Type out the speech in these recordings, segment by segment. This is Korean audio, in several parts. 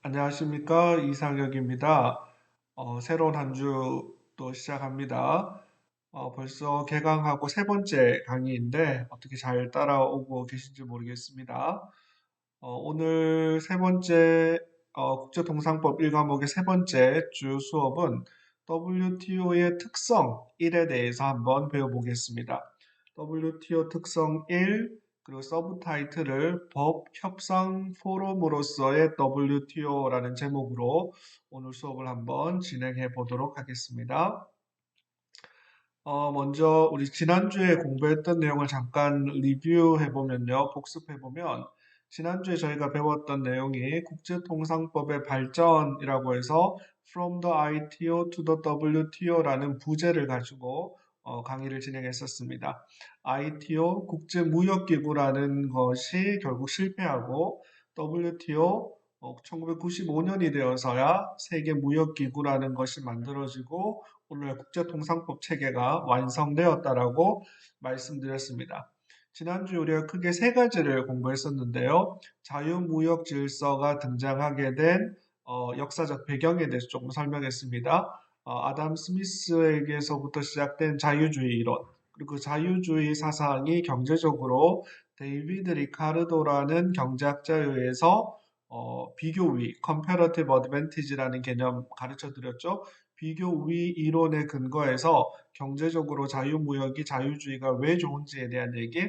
안녕하십니까. 이상혁입니다. 새로운 한 주 또 시작합니다. 벌써 개강하고 세 번째 강의인데 어떻게 잘 따라오고 계신지 모르겠습니다. 오늘 세 번째 국제통상법 1과목의 세 번째 주 수업은 WTO의 특성 1에 대해서 한번 배워보겠습니다. WTO 특성 1, 그리고 서브 타이틀을 법 협상 포럼으로서의 WTO라는 제목으로 오늘 수업을 한번 진행해 보도록 하겠습니다. 먼저 우리 지난주에 공부했던 내용을 잠깐 리뷰해 보면요. 복습해 보면 지난주에 저희가 배웠던 내용이 국제통상법의 발전이라고 해서 From the ITO to the WTO라는 부제를 가지고 강의를 진행했었습니다. ITO 국제무역기구라는 것이 결국 실패하고 WTO 1995년이 되어서야 세계무역기구라는 것이 만들어지고 오늘 국제통상법 체계가 완성되었다라고 말씀드렸습니다. 지난주 우리가 크게 세 가지를 공부했었는데요. 자유무역 질서가 등장하게 된 역사적 배경에 대해서 조금 설명했습니다. 아담 스미스에게서부터 시작된 자유주의 이론, 그리고 그 자유주의 사상이 경제적으로 데이비드 리카르도라는 경제학자에 의해서 비교위, comparative advantage라는 개념 가르쳐 드렸죠. 비교위 이론에 근거해서 경제적으로 자유무역이 자유주의가 왜 좋은지에 대한 얘기,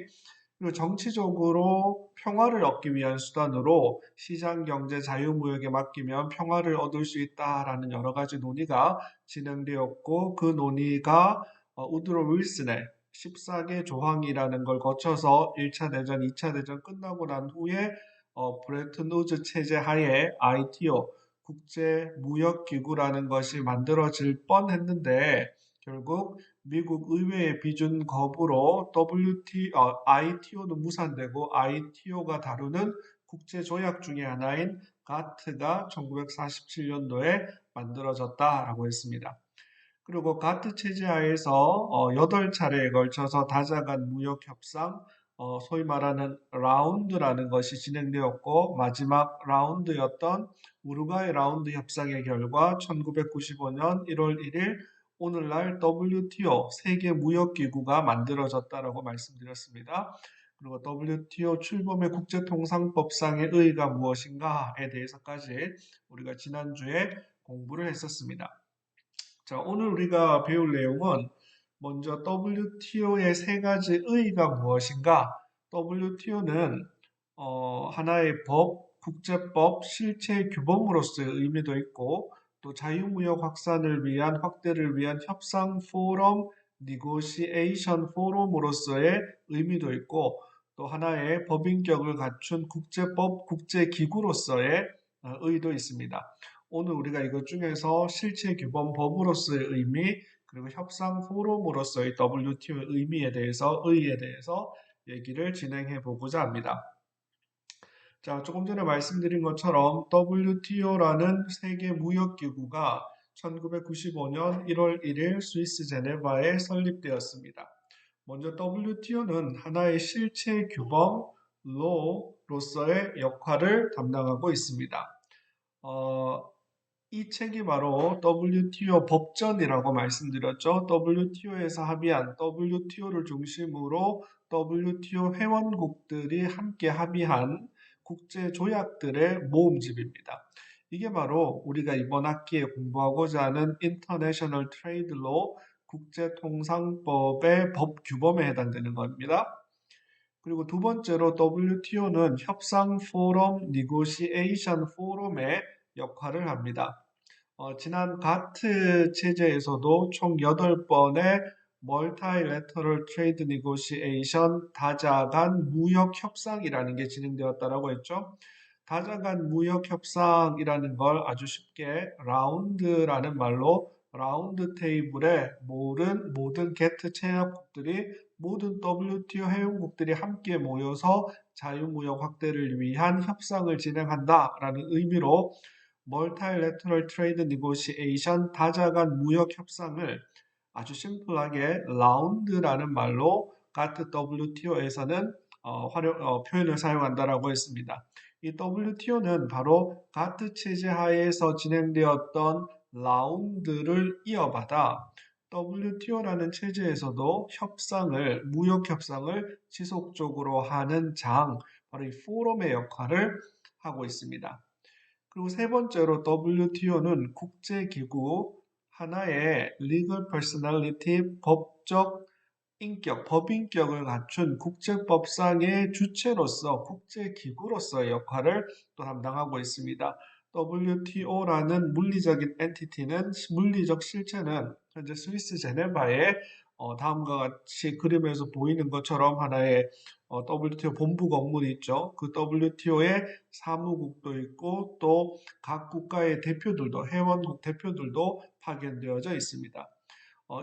그리고 정치적으로 평화를 얻기 위한 수단으로 시장경제 자유무역에 맡기면 평화를 얻을 수 있다라는 여러 가지 논의가 진행되었고 그 논의가 우드로 윌슨의 14개 조항이라는 걸 거쳐서 1차 대전, 2차 대전 끝나고 난 후에 브레튼 우즈 체제 하에 ITO 국제무역기구라는 것이 만들어질 뻔했는데 결국 미국 의회의 비준 거부로 ITO는 무산되고 ITO가 다루는 국제조약 중의 하나인 가트가 1947년도에 만들어졌다라고 했습니다. 그리고 가트 체제 하에서 8차례에 걸쳐서 다자간 무역 협상, 소위 말하는 라운드라는 것이 진행되었고 마지막 라운드였던 우루과이 라운드 협상의 결과 1995년 1월 1일 오늘날 WTO 세계무역기구가 만들어졌다라고 말씀드렸습니다. 그리고 WTO 출범의 국제통상법상의 의의가 무엇인가에 대해서까지 우리가 지난주에 공부를 했었습니다. 자, 오늘 우리가 배울 내용은 먼저 WTO의 세 가지 의의가 무엇인가? WTO는 하나의 법, 국제법, 실체 규범으로서의 의미도 있고 또 자유무역 확산을 위한 확대를 위한 협상 포럼, 니고시에이션 포럼으로서의 의미도 있고 또 하나의 법인격을 갖춘 국제법, 국제기구로서의 의의도 있습니다. 오늘 우리가 이것 중에서 실체 규범 법으로서의 의미 그리고 협상 포럼으로서의 WTO의 의의에 대해서 얘기를 진행해 보고자 합니다. 자, 조금 전에 말씀드린 것처럼 WTO라는 세계 무역기구가 1995년 1월 1일 스위스 제네바에 설립되었습니다. 먼저 WTO는 하나의 실체 규범 로로서의 역할을 담당하고 있습니다. 이 책이 바로 WTO 법전이라고 말씀드렸죠. WTO에서 합의한 WTO를 중심으로 WTO 회원국들이 함께 합의한 국제 조약들의 모음집입니다. 이게 바로 우리가 이번 학기에 공부하고자 하는 International Trade Law 국제통상법의 법 규범에 해당되는 겁니다. 그리고 두 번째로 WTO는 협상 포럼, 니고시에이션 포럼의 역할을 합니다. 지난 가트 체제에서도 총 8번의 Multilateral Trade Negotiation 다자간 무역 협상이라는 게 진행되었다라고 했죠. 다자간 무역 협상이라는 걸 아주 쉽게 라운드라는 말로 라운드 테이블에 모든 게트 체협국들이 모든 WTO 회원국들이 함께 모여서 자유무역 확대를 위한 협상을 진행한다라는 의미로 Multilateral Trade Negotiation 다자간 무역 협상을 아주 심플하게 라운드라는 말로 같은 WTO에서는 표현을 사용한다라고 했습니다. 이 WTO는 바로 가트 체제 하에서 진행되었던 라운드를 이어받아 WTO라는 체제에서도 무역 협상을 지속적으로 하는 장, 바로 이 포럼의 역할을 하고 있습니다. 그리고 세 번째로 WTO는 국제기구, 하나의 legal personality, 법적 인격, 법인격을 갖춘 국제법상의 주체로서 국제기구로서의 역할을 또 담당하고 있습니다. WTO라는 물리적인 엔티티는 물리적 실체는 현재 스위스 제네바에 다음과 같이 그림에서 보이는 것처럼 하나의 WTO 본부 건물이 있죠. 그 WTO의 사무국도 있고 또 각 국가의 대표들도 회원국 대표들도 파견되어져 있습니다.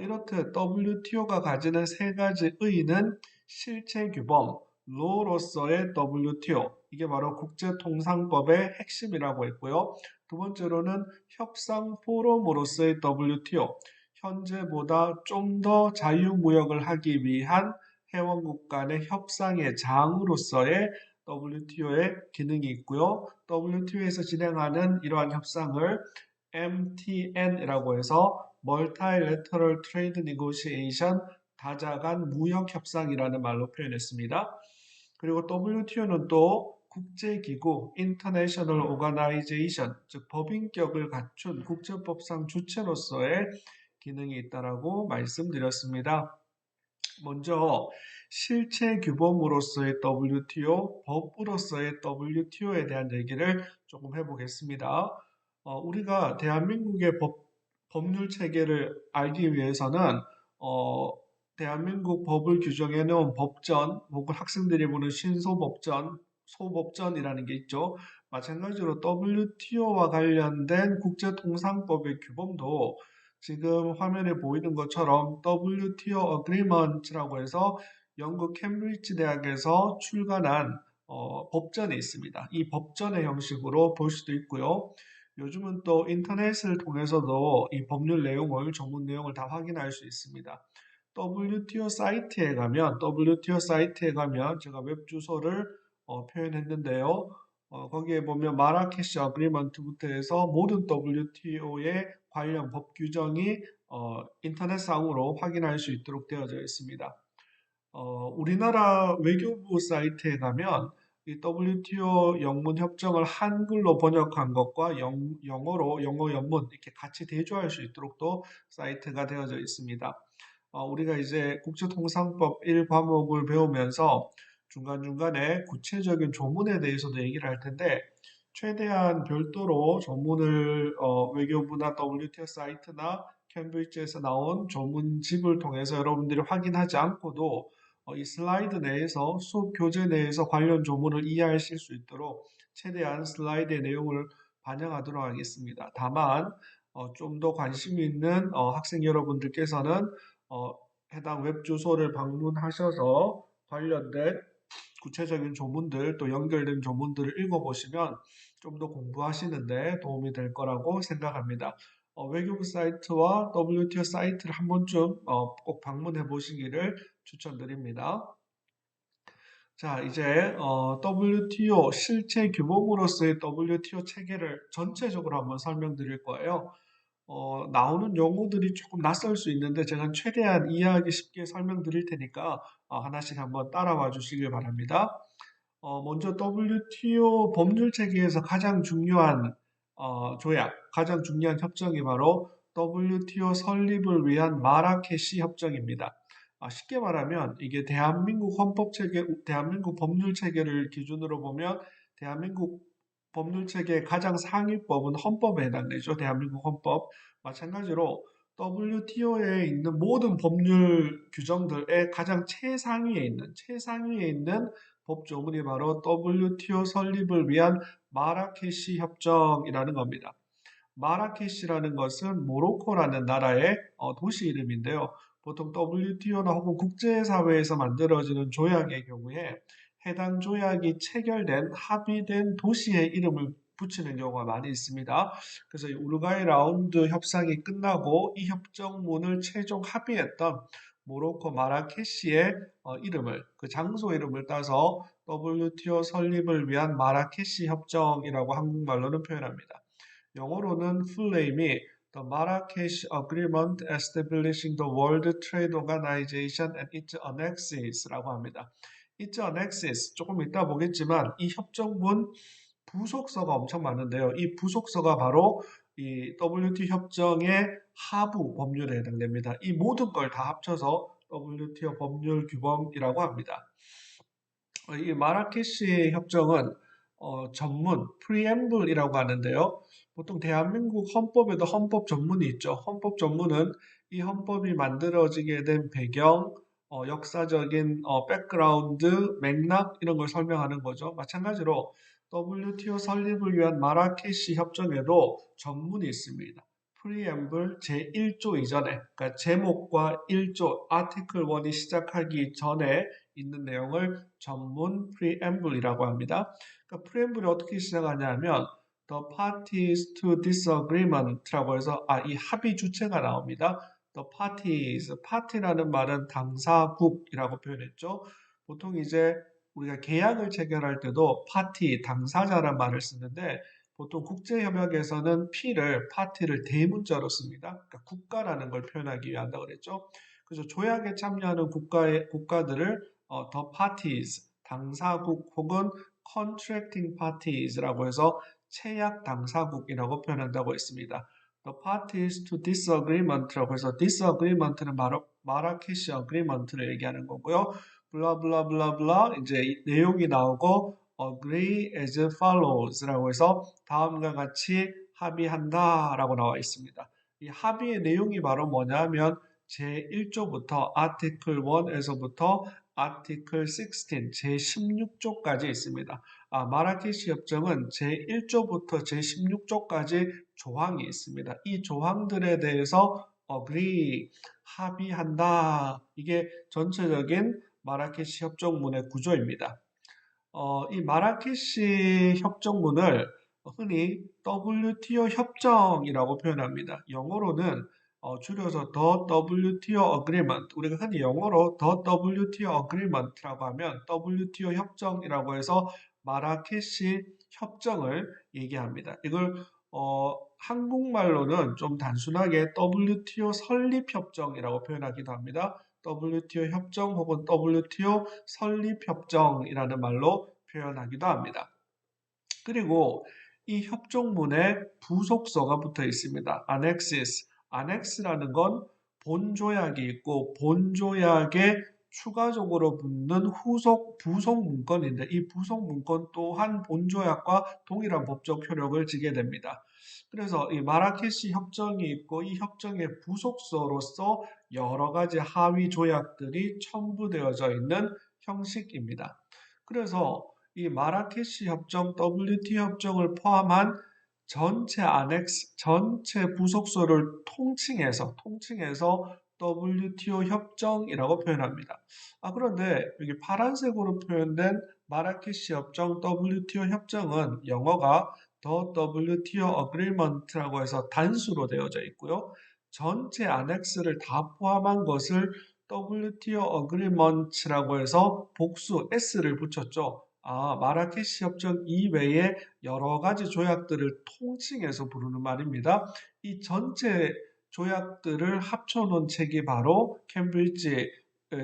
이렇듯 WTO가 가지는 세 가지 의의는 실체 규범, 로로서의 WTO, 이게 바로 국제통상법의 핵심이라고 했고요. 두 번째로는 협상 포럼으로서의 WTO, 현재보다 좀 더 자유무역을 하기 위한 회원국 간의 협상의 장으로서의 WTO의 기능이 있고요. WTO에서 진행하는 이러한 협상을 MTN이라고 해서 Multilateral Trade Negotiation, 다자간 무역 협상이라는 말로 표현했습니다. 그리고 WTO는 또 국제기구 International Organization, 즉 법인격을 갖춘 국제법상 주체로서의 기능이 있다라고 말씀드렸습니다. 먼저 실체 규범으로서의 WTO, 법으로서의 WTO에 대한 얘기를 조금 해보겠습니다. 우리가 대한민국의 법률 체계를 알기 위해서는 대한민국 법을 규정해 놓은 법전, 혹은 학생들이 보는 신소법전, 소법전이라는 게 있죠. 마찬가지로 WTO와 관련된 국제통상법의 규범도 지금 화면에 보이는 것처럼 WTO Agreement라고 해서 영국 캠브리지 대학에서 출간한 법전이 있습니다. 이 법전의 형식으로 볼 수도 있고요. 요즘은 또 인터넷을 통해서도 이 법률 내용을, 전문 내용을 다 확인할 수 있습니다. WTO 사이트에 가면 제가 웹 주소를 표현했는데요. 거기에 보면 마라케시 어그리먼트부터 해서 모든 WTO의 관련 법 규정이 인터넷상으로 확인할 수 있도록 되어져 있습니다. 우리나라 외교부 사이트에 가면 이 WTO 영문 협정을 한글로 번역한 것과 영어로 영어 연문 이렇게 같이 대조할 수 있도록 또 사이트가 되어져 있습니다. 우리가 이제 국제통상법 1과목을 배우면서 중간중간에 구체적인 조문에 대해서도 얘기를 할 텐데 최대한 별도로 조문을 외교부나 WTO 사이트나 캠브리지에서 나온 조문집을 통해서 여러분들이 확인하지 않고도 이 슬라이드 내에서 수업 교재 내에서 관련 조문을 이해하실 수 있도록 최대한 슬라이드의 내용을 반영하도록 하겠습니다. 다만 좀 더 관심 있는 학생 여러분들께서는 해당 웹 주소를 방문하셔서 관련된 구체적인 조문들 또 연결된 조문들을 읽어보시면 좀 더 공부하시는데 도움이 될 거라고 생각합니다. 외교부 사이트와 WTO 사이트를 한 번쯤 꼭 방문해 보시기를 추천드립니다. 자, 이제 WTO 실체 규범으로서의 WTO 체계를 전체적으로 한번 설명드릴 거예요. 나오는 용어들이 조금 낯설 수 있는데 제가 최대한 이해하기 쉽게 설명드릴 테니까 하나씩 한번 따라와 주시길 바랍니다. 먼저 WTO 법률 체계에서 가장 중요한 조약, 가장 중요한 협정이 바로 WTO 설립을 위한 마라케시 협정입니다. 쉽게 말하면 이게 대한민국 헌법 체계, 대한민국 법률 체계를 기준으로 보면 대한민국 법률 체계의 가장 상위법은 헌법에 해당되죠. 대한민국 헌법. 마찬가지로 WTO에 있는 모든 법률 규정들의 가장 최상위에 있는 법조문이 바로 WTO 설립을 위한 마라케시 협정이라는 겁니다. 마라케시라는 것은 모로코라는 나라의 도시 이름인데요. 보통 WTO나 혹은 국제사회에서 만들어지는 조약의 경우에 해당 조약이 체결된 합의된 도시의 이름을 붙이는 경우가 많이 있습니다. 그래서 이 우루과이 라운드 협상이 끝나고 이 협정문을 최종 합의했던 모로코 마라케시의 이름을 그 장소 이름을 따서 WTO 설립을 위한 마라케시 협정이라고 한국말로는 표현합니다. 영어로는 풀네임이 The Marrakesh Agreement Establishing the World Trade Organization and its Annexes라고 합니다. its annexes 조금 이따 보겠지만 이 협정문 부속서가 엄청 많은데요. 이 부속서가 바로 이 WTO 협정의 하부 법률에 해당됩니다. 이 모든 걸 다 합쳐서 WTO 법률 규범이라고 합니다. 이 마라케시 협정은 전문, preamble이라고 하는데요. 보통 대한민국 헌법에도 헌법 전문이 있죠. 헌법 전문은 이 헌법이 만들어지게 된 배경, 역사적인 백그라운드, 맥락 이런 걸 설명하는 거죠. 마찬가지로 WTO 설립을 위한 마라케시 협정에도 전문이 있습니다. 프리앰블 제1조 이전에, 그러니까 제목과 1조, 아티클 1이 시작하기 전에 있는 내용을 전문 preamble이라고 합니다. 그러니까 preamble이 어떻게 시작하냐면 the parties to this agreement라고 해서 이 합의 주체가 나옵니다. the parties, party라는 말은 당사국이라고 표현했죠. 보통 이제 우리가 계약을 체결할 때도 파티, 당사자란 말을 쓰는데 보통 국제협약에서는 P를, 파티를 대문자로 씁니다. 그러니까 국가라는 걸 표현하기 위한다고 그랬죠. 그래서 조약에 참여하는 국가들을 the parties, 당사국 혹은 contracting parties라고 해서 체약 당사국이라고 표현한다고 했습니다. The parties to this agreement라고 해서 this agreement는 바로 마라케시 agreement를 얘기하는 거고요. 블라블라블라블라 이제 내용이 나오고 agree as follows라고 해서 다음과 같이 합의한다라고 나와 있습니다. 이 합의의 내용이 바로 뭐냐면 제1조부터 아티클 1에서부터 아티클 16, 제16조까지 있습니다. 마라케시 협정은 제1조부터 제16조까지 조항이 있습니다. 이 조항들에 대해서 agree, 합의한다. 이게 전체적인 마라케시 협정문의 구조입니다. 이 마라케시 협정문을 흔히 WTO 협정이라고 표현합니다. 영어로는 줄여서 The WTO Agreement, 우리가 흔히 영어로 The WTO Agreement라고 하면 WTO 협정이라고 해서 마라케시 협정을 얘기합니다. 이걸 한국말로는 좀 단순하게 WTO 설립협정이라고 표현하기도 합니다. WTO 협정 혹은 WTO 설립협정이라는 말로 표현하기도 합니다. 그리고 이 협정문에 부속서가 붙어 있습니다. Annexes. Annex라는 건 본조약이 있고 본조약에 추가적으로 붙는 부속 문건인데 이 부속 문건 또한 본조약과 동일한 법적 효력을 지게 됩니다. 그래서 이 마라케시 협정이 있고 이 협정의 부속서로서 여러 가지 하위 조약들이 첨부되어져 있는 형식입니다. 그래서 이 마라케시 협정, WTO 협정을 포함한 전체 안엑스, 전체 부속서를 통칭해서 WTO 협정이라고 표현합니다. 그런데 여기 파란색으로 표현된 마라케시 협정, WTO 협정은 영어가 The WTO Agreement라고 해서 단수로 되어져 있고요. 전체 안엑스를 다 포함한 것을 WTO Agreement라고 해서 복수 S를 붙였죠. 마라케시 협정 이외에 여러 가지 조약들을 통칭해서 부르는 말입니다. 이 전체 조약들을 합쳐놓은 책이 바로 캠브리지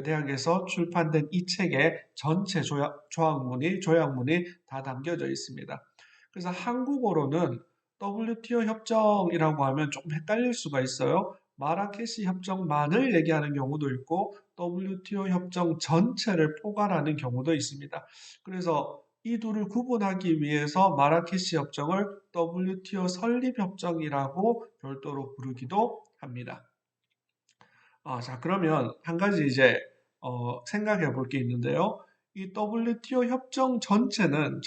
대학에서 출판된 이 책의 전체 조약문이 다 담겨져 있습니다. 그래서 한국어로는 WTO 협정이라고 하면 조금 헷갈릴 수가 있어요. 마라케시 협정만을 얘기하는 경우도 있고 WTO 협정 전체를 포괄하는 경우도 있습니다. 그래서 이 둘을 구분하기 위해서 마라케시 협정을 WTO 설립 협정이라고 별도로 부르기도 합니다. 자, 그러면 한 가지 이제 생각해 볼 게 있는데요. 이 WTO 협정 전체는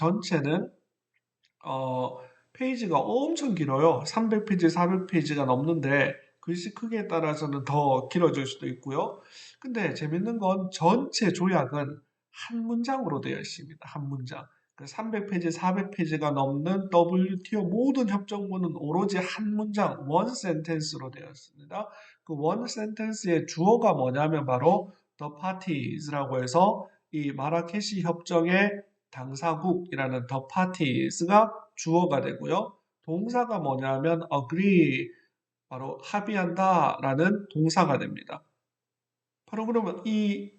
어, 페이지가 엄청 길어요. 300페이지, 400페이지가 넘는데 글씨 크기에 따라서는 더 길어질 수도 있고요. 근데 재밌는 건 전체 조약은 한 문장으로 되어 있습니다. 한 문장. 300페이지, 400페이지가 넘는 WTO 모든 협정문은 오로지 한 문장, 원 센텐스로 되어 있습니다. 그 원 센텐스의 주어가 뭐냐면 바로 the parties라고 해서 이 마라케시 협정의 당사국이라는 the parties가 주어가 되고요. 동사가 뭐냐면 agree, 바로 합의한다라는 동사가 됩니다. 바로 그러면 이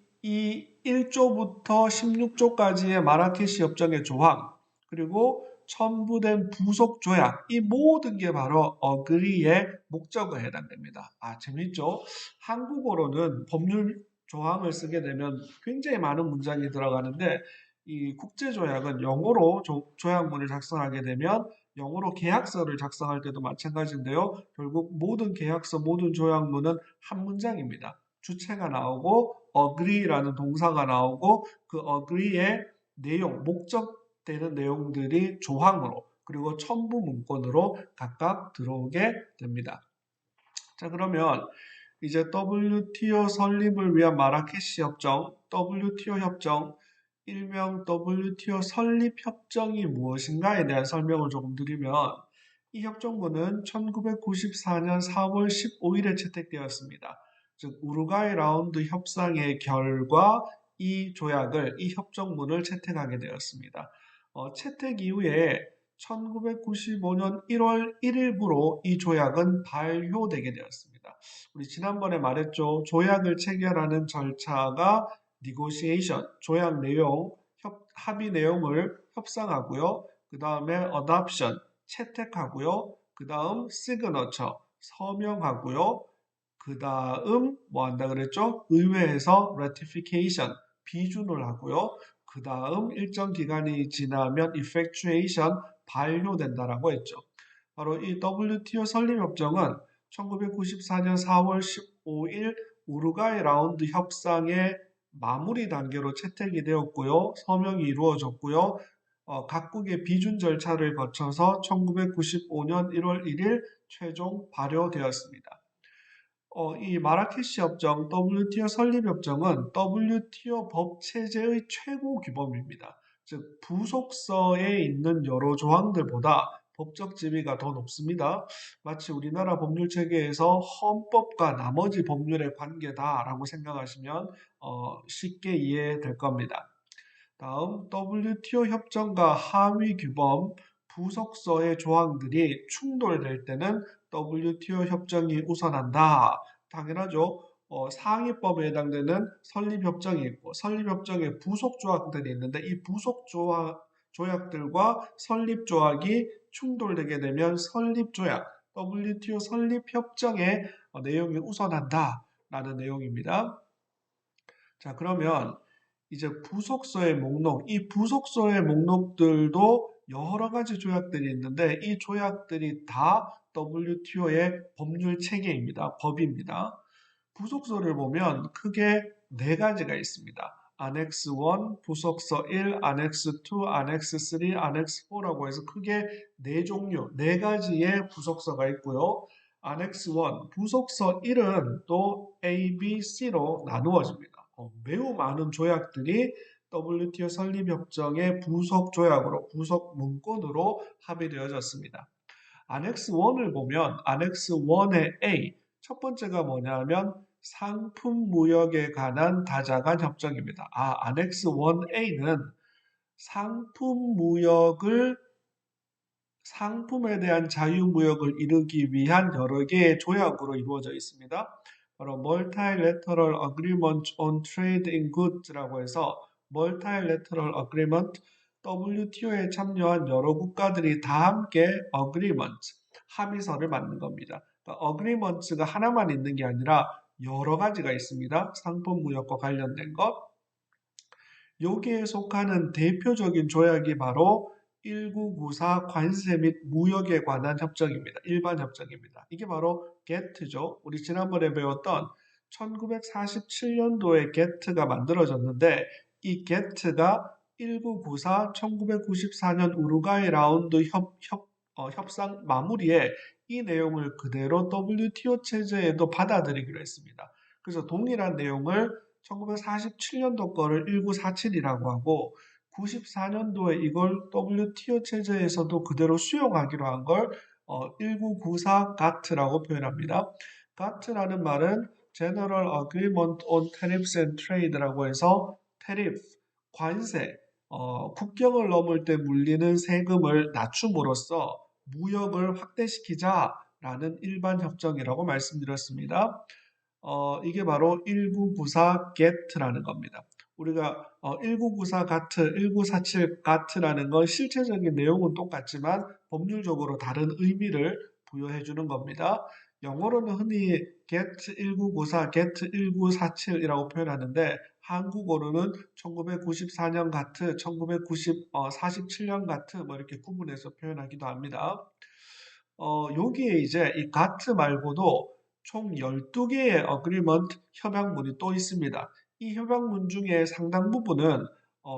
1조부터 16조까지의 마라케시 협정의 조항, 그리고 첨부된 부속 조약, 이 모든 게 바로 agree의 목적어에 해당됩니다. 아, 재밌죠? 한국어로는 법률 조항을 쓰게 되면 굉장히 많은 문장이 들어가는데, 이 국제조약은 영어로 조약문을 작성하게 되면 영어로 계약서를 작성할 때도 마찬가지인데요. 결국 모든 계약서, 모든 조약문은 한 문장입니다. 주체가 나오고 agree라는 동사가 나오고 그 agree의 내용, 목적되는 내용들이 조항으로 그리고 첨부 문건으로 각각 들어오게 됩니다. 자, 그러면 이제 WTO 설립을 위한 마라케시 협정, WTO 협정, 일명 WTO 설립 협정이 무엇인가에 대한 설명을 조금 드리면 이 협정문은 1994년 4월 15일에 채택되었습니다. 즉 우루과이 라운드 협상의 결과 이 조약을, 이 협정문을 채택하게 되었습니다. 채택 이후에 1995년 1월 1일부로 이 조약은 발효되게 되었습니다. 우리 지난번에 말했죠. 조약을 체결하는 절차가 negotiation, 조약 내용, 합의 내용을 협상하고요. 그 다음에 adoption, 채택하고요. 그 다음 signature, 서명하고요. 그 다음 뭐 한다 그랬죠? 의회에서 ratification, 비준을 하고요. 그 다음 일정 기간이 지나면 effectuation, 발효된다라고 했죠. 바로 이 WTO 설립협정은 1994년 4월 15일 우루과이 라운드 협상의 마무리 단계로 채택이 되었고요. 서명이 이루어졌고요. 각국의 비준 절차를 거쳐서 1995년 1월 1일 최종 발효되었습니다. 이 마라케시 협정, WTO 설립 협정은 WTO 법 체제의 최고 규범입니다. 즉 부속서에 있는 여러 조항들보다 법적 지위가 더 높습니다. 마치 우리나라 법률 체계에서 헌법과 나머지 법률의 관계다라고 생각하시면 쉽게 이해될 겁니다. 다음 WTO 협정과 하위 규범, 부속서의 조항들이 충돌될 때는 WTO 협정이 우선한다. 당연하죠. 상위법에 해당되는 설립협정이 있고 설립협정의 부속 조약들이 있는데 이 부속 조약들과 설립조약이 충돌되게 되면 설립조약, WTO 설립협정의 내용이 우선한다라는 내용입니다. 자, 그러면 이제 부속서의 목록, 이 부속서의 목록들도 여러 가지 조약들이 있는데 이 조약들이 다 WTO의 법률 체계입니다. 법입니다. 부속서를 보면 크게 네 가지가 있습니다. Annex 1, 부속서 1, Annex 2, Annex 3, Annex 4라고 해서 크게 네 종류, 네 가지의 부속서가 있고요. Annex 1, 부속서 1은 또 A, B, C로 나누어집니다. 매우 많은 조약들이 WTO 설립협정의 부속 조약으로, 부속 문건으로 합의되어졌습니다. Annex 1을 보면 Annex 1의 A, 첫 번째가 뭐냐면 상품 무역에 관한 다자간 협정입니다. Annex 1A는 상품 무역을 상품에 대한 자유무역을 이루기 위한 여러 개의 조약으로 이루어져 있습니다. 바로 Multilateral Agreement on Trade in Goods라고 해서 Multilateral Agreement, WTO에 참여한 여러 국가들이 다 함께 Agreement, 합의서를 만든 겁니다. 그러니까 Agreements가 하나만 있는 게 아니라 여러 가지가 있습니다. 상품 무역과 관련된 것. 여기에 속하는 대표적인 조약이 바로 1994 관세 및 무역에 관한 협정입니다. 일반 협정입니다. 이게 바로 GATT죠. 우리 지난번에 배웠던 1947년도에 GATT가 만들어졌는데 이 GATT가 1994, 1994년 우루과이 라운드 협상 마무리에 이 내용을 그대로 WTO 체제에도 받아들이기로 했습니다. 그래서 동일한 내용을 1947년도 거를 1947이라고 하고 94년도에 이걸 WTO 체제에서도 그대로 수용하기로 한 걸 1994 GATT라고 표현합니다. GATT라는 말은 General Agreement on Tariffs and Trade라고 해서 테리프, 관세, 국경을 넘을 때 물리는 세금을 낮춤으로써 무역을 확대시키자라는 일반 협정이라고 말씀드렸습니다. 이게 바로 1994 GATT라는 겁니다. 우리가 1994 GATT, 1947 GATT라는 건 실체적인 내용은 똑같지만 법률적으로 다른 의미를 부여해 주는 겁니다. 영어로는 흔히 GATT 1994, GATT 1947이라고 표현하는데 한국어로는 1994년 GATT, 1947년 GATT 뭐 이렇게 구분해서 표현하기도 합니다. 여기에 이제 이 GATT 말고도 총 12개의 어그리먼트 협약문이 또 있습니다. 이 협약문 중에 상당 부분은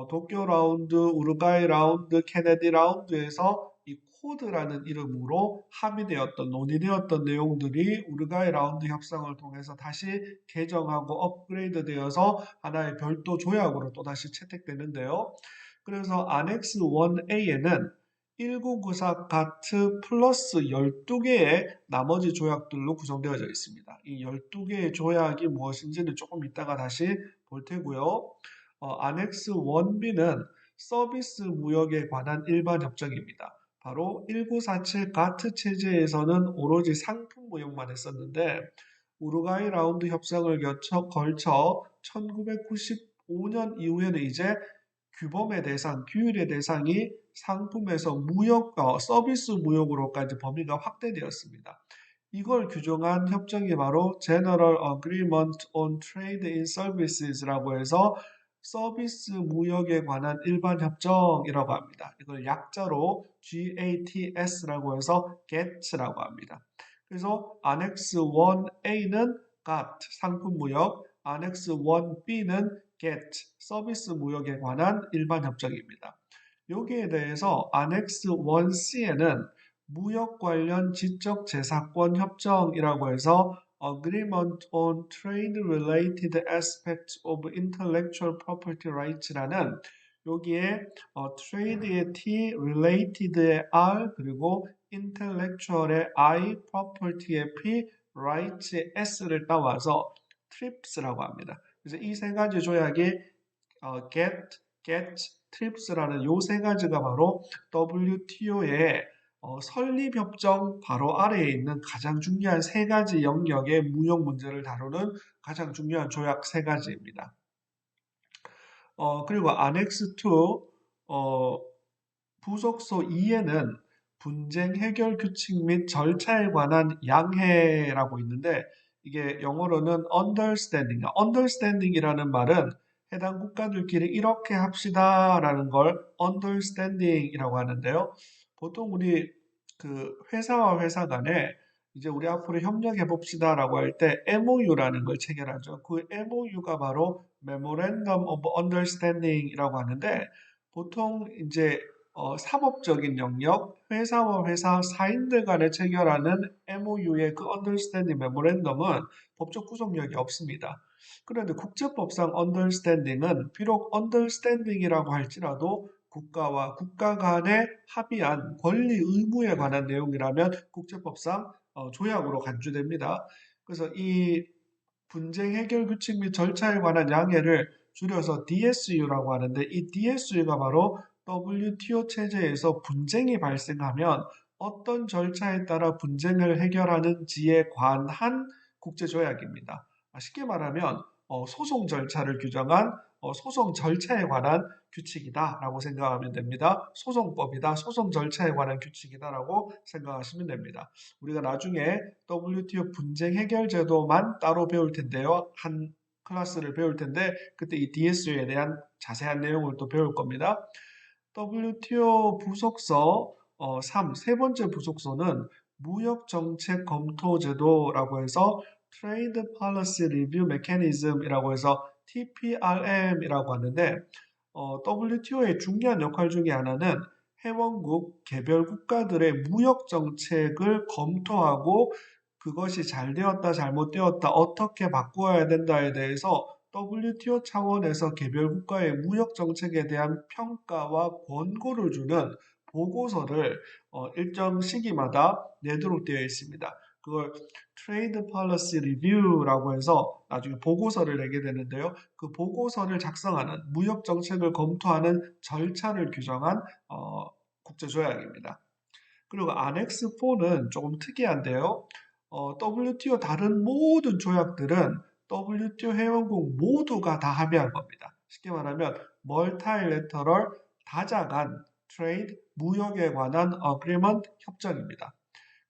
도쿄 라운드, 우루과이 라운드, 케네디 라운드에서 이 코드라는 이름으로 합의되었던, 논의되었던 내용들이 우루과이 라운드 협상을 통해서 다시 개정하고 업그레이드 되어서 하나의 별도 조약으로 또다시 채택되는데요. 그래서 안엑스 1A에는 1994 가트 플러스 12개의 나머지 조약들로 구성되어져 있습니다. 이 12개의 조약이 무엇인지는 조금 이따가 다시 볼 테고요. 안엑스 1B는 서비스 무역에 관한 일반 협정입니다. 바로 1947 가트 체제에서는 오로지 상품 무역만 했었는데 우루과이 라운드 협상을 걸쳐 1995년 이후에는 이제 규범의 대상, 규율의 대상이 상품에서 서비스 무역으로까지 범위가 확대되었습니다. 이걸 규정한 협정이 바로 General Agreement on Trade in Services라고 해서 서비스 무역에 관한 일반 협정이라고 합니다. 이걸 약자로 GATS라고 해서 GATT라고 합니다. 그래서 Annex 1A는 GATT, 상품 무역, Annex 1B는 GATT, 서비스 무역에 관한 일반 협정입니다. 여기에 대해서 Annex 1C에는 무역 관련 지적 재산권 협정이라고 해서 Agreement on Trade Related Aspects of Intellectual Property Rights라는 여기에 Trade의 T, Related의 R, 그리고 Intellectual의 I, Property의 P, Rights의 S를 따와서 TRIPS라고 합니다. 그래서 이 세 가지 조약이 GET, GATT, TRIPS라는 요 세 가지가 바로 WTO의 설립협정 바로 아래에 있는 가장 중요한 세 가지 영역의 무역 문제를 다루는 가장 중요한 조약 세 가지입니다. 그리고 Annex 2 부속소 2에는 분쟁 해결 규칙 및 절차에 관한 양해라고 있는데 이게 영어로는 understanding이라는 말은 해당 국가들끼리 이렇게 합시다라는 걸 understanding이라고 하는데요. 보통 우리 그 회사와 회사 간에 이제 우리 앞으로 협력해 봅시다라고 할 때 MOU라는 걸 체결하죠. 그 MOU가 바로 Memorandum of Understanding이라고 하는데 보통 이제 사법적인 영역, 회사와 회사 사인들 간에 체결하는 MOU의 그 Understanding Memorandum은 법적 구속력이 없습니다. 그런데 국제법상 Understanding은 비록 Understanding이라고 할지라도 국가와 국가 간에 합의한 권리 의무에 관한 내용이라면 국제법상 조약으로 간주됩니다. 그래서 이 분쟁 해결 규칙 및 절차에 관한 양해를 줄여서 DSU라고 하는데 이 DSU가 바로 WTO 체제에서 분쟁이 발생하면 어떤 절차에 따라 분쟁을 해결하는지에 관한 국제조약입니다. 쉽게 말하면 소송 절차를 규정한 소송 절차에 관한 규칙이다라고 생각하면 됩니다. 소송법이다, 소송 절차에 관한 규칙이다라고 생각하시면 됩니다. 우리가 나중에 WTO 분쟁 해결 제도만 따로 배울 텐데요. 한 클래스를 배울 텐데 그때 이 DSU에 대한 자세한 내용을 또 배울 겁니다. WTO 부속서 3, 세 번째 부속서는 무역정책 검토 제도라고 해서 Trade Policy Review Mechanism이라고 해서 TPRM이라고 하는데 WTO의 중요한 역할 중에 하나는 회원국, 개별 국가들의 무역 정책을 검토하고 그것이 잘 되었다, 잘못되었다, 어떻게 바꾸어야 된다에 대해서 WTO 차원에서 개별 국가의 무역 정책에 대한 평가와 권고를 주는 보고서를 일정 시기마다 내도록 되어 있습니다. 그걸 트레이드 policy review라고 해서 나중에 보고서를 내게 되는데요. 그 보고서를 작성하는 무역 정책을 검토하는 절차를 규정한 국제조약입니다. 그리고 안엑스 4는 조금 특이한데요. WTO 다른 모든 조약들은 WTO 회원국 모두가 다 합의한 겁니다. 쉽게 말하면 멀타이레터럴 다자간 트레이드 무역에 관한 어그리먼트 협정입니다.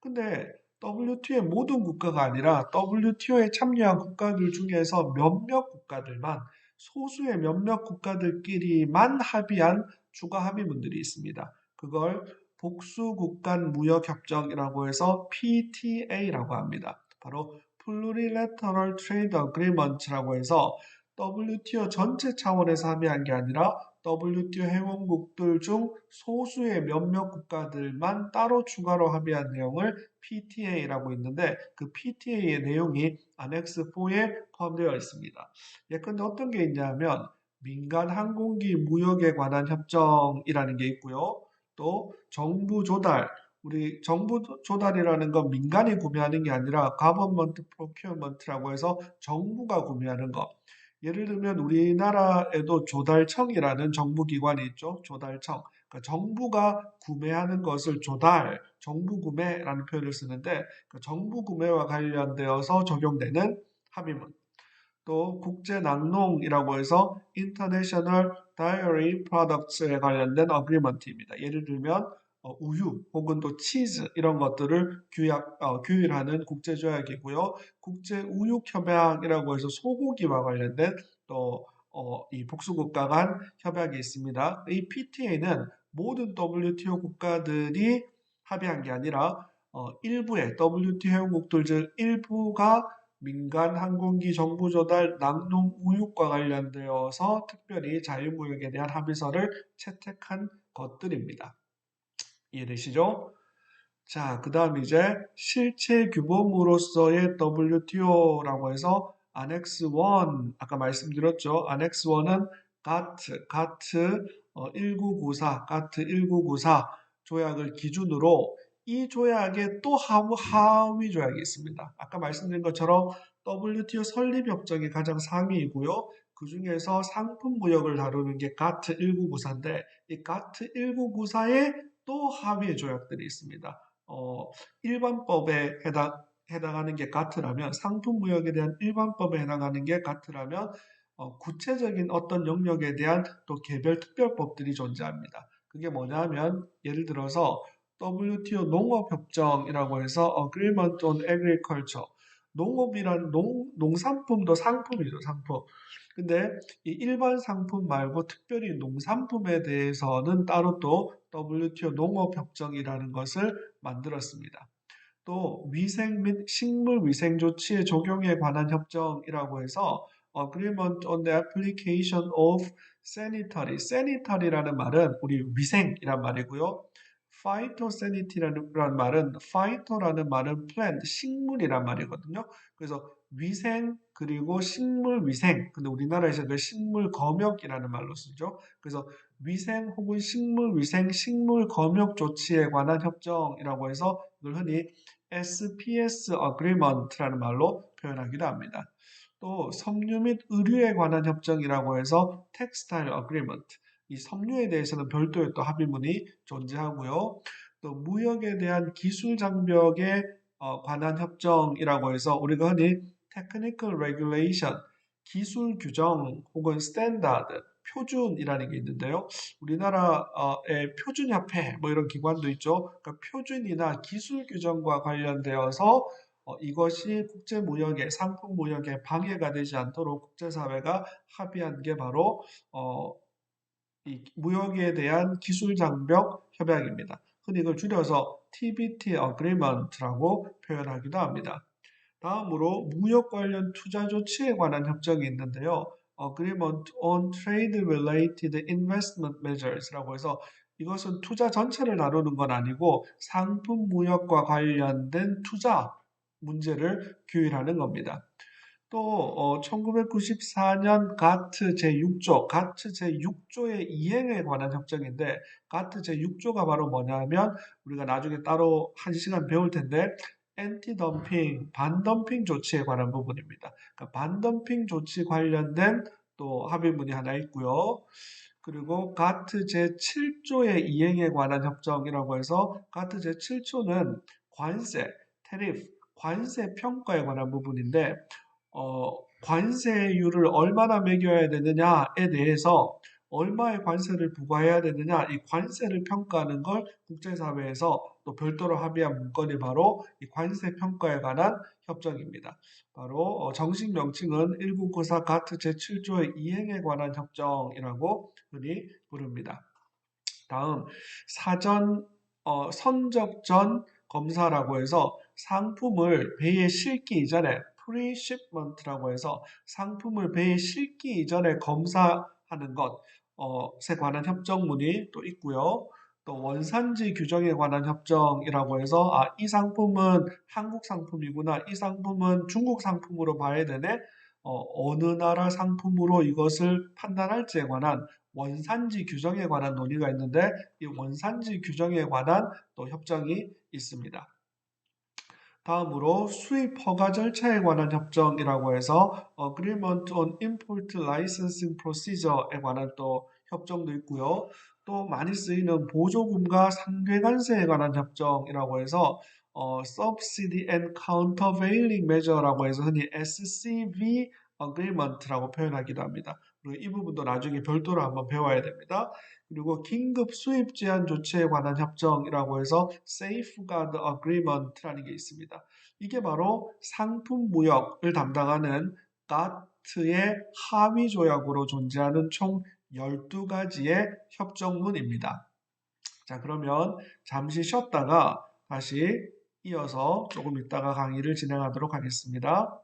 근데 WTO의 모든 국가가 아니라 WTO에 참여한 국가들 중에서 몇몇 국가들만 소수의 몇몇 국가들끼리만 합의한 추가 합의문들이 있습니다. 그걸 복수국 간 무역협정이라고 해서 PTA라고 합니다. 바로 Plurilateral Trade Agreement라고 해서 WTO 전체 차원에서 합의한 게 아니라 WTO 회원국들 중 소수의 몇몇 국가들만 따로 추가로 합의한 내용을 PTA라고 있는데 그 PTA의 내용이 안엑스 4에 포함되어 있습니다. 예컨대 어떤 게 있냐면 민간 항공기 무역에 관한 협정이라는 게 있고요. 또 정부 조달, 우리 정부 조달이라는 건 민간이 구매하는 게 아니라 government procurement라고 해서 정부가 구매하는 거. 예를 들면 우리나라에도 조달청이라는 정부기관이 있죠. 조달청. 그러니까 정부가 구매하는 것을 조달, 정부 구매라는 표현을 쓰는데 그 정부 구매와 관련되어서 적용되는 합의문. 또 국제 낙농이라고 해서 International Dairy Products에 관련된 어그리먼트입니다. 예를 들면 우유 혹은 또 치즈 이런 것들을 규율하는 국제조약이고요. 국제우육협약이라고 해서 소고기와 관련된 또 이 복수국가 간 협약이 있습니다. 이 PTA는 모든 WTO 국가들이 합의한 게 아니라 일부의 WTO 회원국들 중 일부가 민간 항공기 정부 조달 낙농 우육과 관련되어서 특별히 자유무역에 대한 합의서를 채택한 것들입니다. 이해되시죠? 자, 그 다음 이제 실체 규범으로서의 WTO라고 해서 안엑스 1, 아까 말씀드렸죠. 안엑스 1은 GATT 1994, GATT 1994 조약을 기준으로 이 조약에 또 하위 조약이 있습니다. 아까 말씀드린 것처럼 WTO 설립협정이 가장 상위이고요. 그 중에서 상품 무역을 다루는 게 GATT 1994인데 이 GATT 1994에 또 하위 조약들이 있습니다. 일반법에 해당하는 게 같으라면 상품 무역에 대한 일반법에 해당하는 게 같으라면 구체적인 어떤 영역에 대한 또 개별 특별법들이 존재합니다. 그게 뭐냐면 예를 들어서 WTO 농업협정이라고 해서 Agreement on Agriculture 농업이란 농산품도 상품이죠, 상품. 근데 이 일반 상품 말고 특별히 농산품에 대해서는 따로 또 WTO 농업협정이라는 것을 만들었습니다. 또 위생 및 식물 위생 조치의 적용에 관한 협정이라고 해서 Agreement on the Application of Sanitary. Sanitary라는 말은 우리 위생이란 말이고요. Phytosanity라는 말은 phyto라는 말은 plant, 식물이란 말이거든요. 그래서 위생 그리고 식물 위생. 근데 우리나라에서 그 식물 검역이라는 말로 쓰죠. 그래서 위생 혹은 식물 위생, 식물 검역 조치에 관한 협정이라고 해서 이걸 흔히 SPS Agreement라는 말로 표현하기도 합니다. 또 섬유 및 의류에 관한 협정이라고 해서 Textile Agreement. 이 섬유에 대해서는 별도의 또 합의문이 존재하고요. 또 무역에 대한 기술 장벽에 관한 협정이라고 해서 우리가 흔히 Technical Regulation, 기술 규정 혹은 스탠다드, 표준이라는 게 있는데요. 우리나라의 표준협회 뭐 이런 기관도 있죠. 그러니까 표준이나 기술 규정과 관련되어서 이것이 국제무역의 상품 무역에 방해가 되지 않도록 국제사회가 합의한 게 바로 이 무역에 대한 기술 장벽 협약입니다. 흔히 이걸 줄여서 TBT Agreement라고 표현하기도 합니다. 다음으로 무역 관련 투자 조치에 관한 협정이 있는데요. Agreement on Trade Related Investment Measures라고 해서 이것은 투자 전체를 다루는 건 아니고 상품 무역과 관련된 투자 문제를 규율하는 겁니다. 또 1994년 가트 제6조, 가트 제6조의 이행에 관한 협정인데 가트 제6조가 바로 뭐냐면 우리가 나중에 따로 한 시간 배울 텐데 엔티덤핑, 반덤핑 조치에 관한 부분입니다. 그러니까 반덤핑 조치 관련된 또 합의문이 하나 있고요. 그리고 가트 제7조의 이행에 관한 협정이라고 해서 가트 제7조는 관세, 테리프, 관세 평가에 관한 부분인데 관세율을 얼마나 매겨야 되느냐에 대해서 얼마의 관세를 부과해야 되느냐, 이 관세를 평가하는 걸 국제사회에서 또 별도로 합의한 문건이 바로 이 관세 평가에 관한 협정입니다. 바로 정식 명칭은 1994 가트 제7조의 이행에 관한 협정이라고 흔히 부릅니다. 다음 사전 선적 전 검사라고 해서 상품을 배에 실기 이전에 프리시프먼트라고 해서 상품을 배에 실기 이전에 검사하는 것에 관한 협정문이 또 있고요. 또 원산지 규정에 관한 협정이라고 해서 이 상품은 한국 상품이구나, 이 상품은 중국 상품으로 봐야 되네, 어느 나라 상품으로 이것을 판단할지에 관한 원산지 규정에 관한 논의가 있는데 이 원산지 규정에 관한 또 협정이 있습니다. 다음으로 수입 허가 절차에 관한 협정이라고 해서 Agreement on Import Licensing Procedure에 관한 또 협정도 있고요. 또 많이 쓰이는 보조금과 상계관세에 관한 협정이라고 해서 Subsidy and Countervailing Measure라고 해서 흔히 SCV Agreement라고 표현하기도 합니다. 그리고 이 부분도 나중에 별도로 한번 배워야 됩니다. 그리고 긴급 수입 제한 조치에 관한 협정이라고 해서 Safeguard Agreement라는 게 있습니다. 이게 바로 상품 무역을 담당하는 가트의 하위 조약으로 존재하는 총 12가지의 협정문입니다. 자, 그러면 잠시 쉬었다가 다시 이어서 조금 있다가 강의를 진행하도록 하겠습니다.